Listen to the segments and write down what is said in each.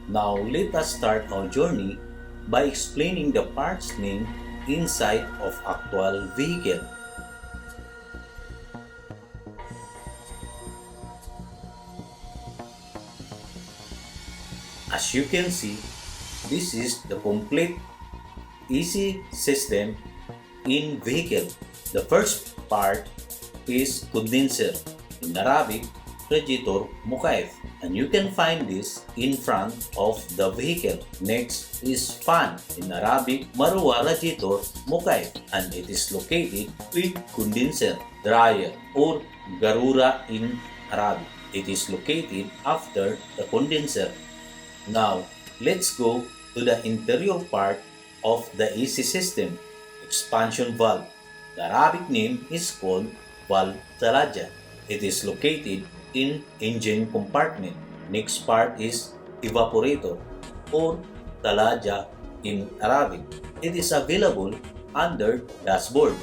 Now let us start our journey by explaining the parts name inside of actual vehicle. As you can see, this is the complete EC system in vehicle. The first part is condenser, in Arabic, radiator mukayf, and you can find this in front of the vehicle. Next is fan, in Arabic, marwa radiator mukayf, and it is located with condenser, dryer, or garura in Arabic. It is located after the condenser. Now, let's go to the interior part of the AC system, expansion valve. The Arabic name is called valve talaja. It is located in engine compartment. Next part is evaporator or talaja in Arabic. It is available under dashboard.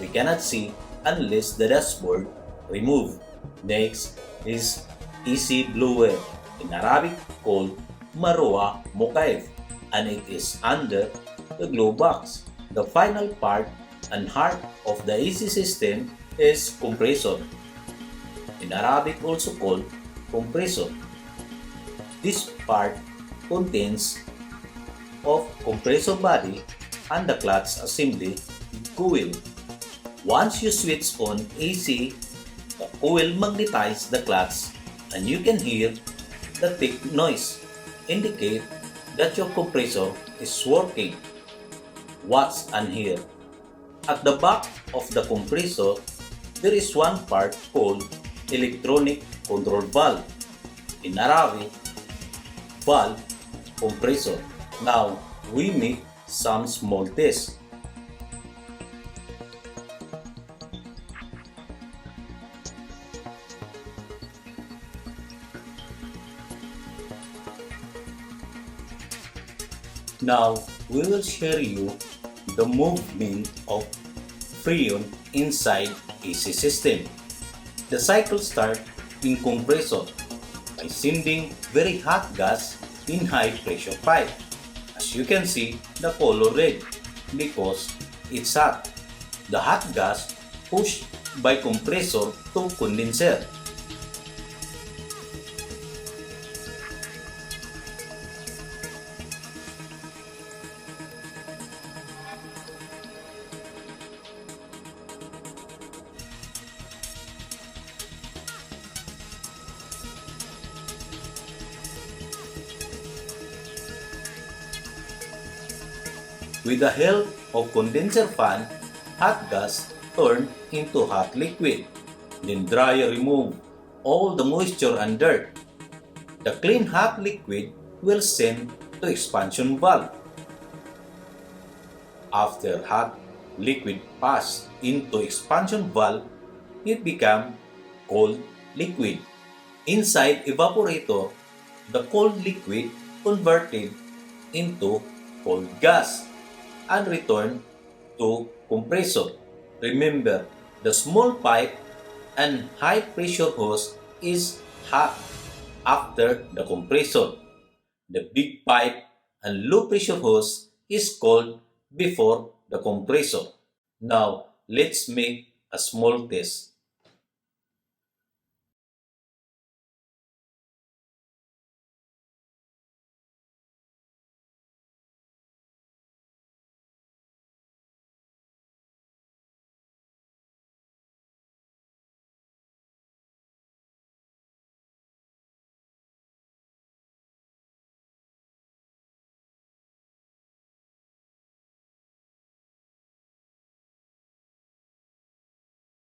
We cannot see unless the dashboard removed. Next is AC blower, in Arabic called Marwa Mukayf, and it is under the glow box. The final part and heart of the AC system is compressor, in Arabic also called compressor. This part contains of compressor body and the clutch assembly coil. Once you switch on AC, the coil magnetizes the clutch and you can hear the thick noise indicate that your compressor is working. Watch and hear. At the back of the compressor, there is one part called electronic control valve. In Arabic, valve compressor. Now, we make some small tests. Now, we will share you the movement of freon inside AC system. The cycle starts in compressor by sending very hot gas in high pressure pipe. As you can see, the color red because it's hot. The hot gas pushed by compressor to condenser. With the help of condenser fan, hot gas turned into hot liquid. Then dryer removed all the moisture and dirt. The clean hot liquid will send to expansion valve. After hot liquid passed into expansion valve, it becomes cold liquid. Inside evaporator, the cold liquid converted into cold gas and return to compressor. Remember, the small pipe and high pressure hose is hot after the compressor. The big pipe and low pressure hose is cold before the compressor. Now, let's make a small test.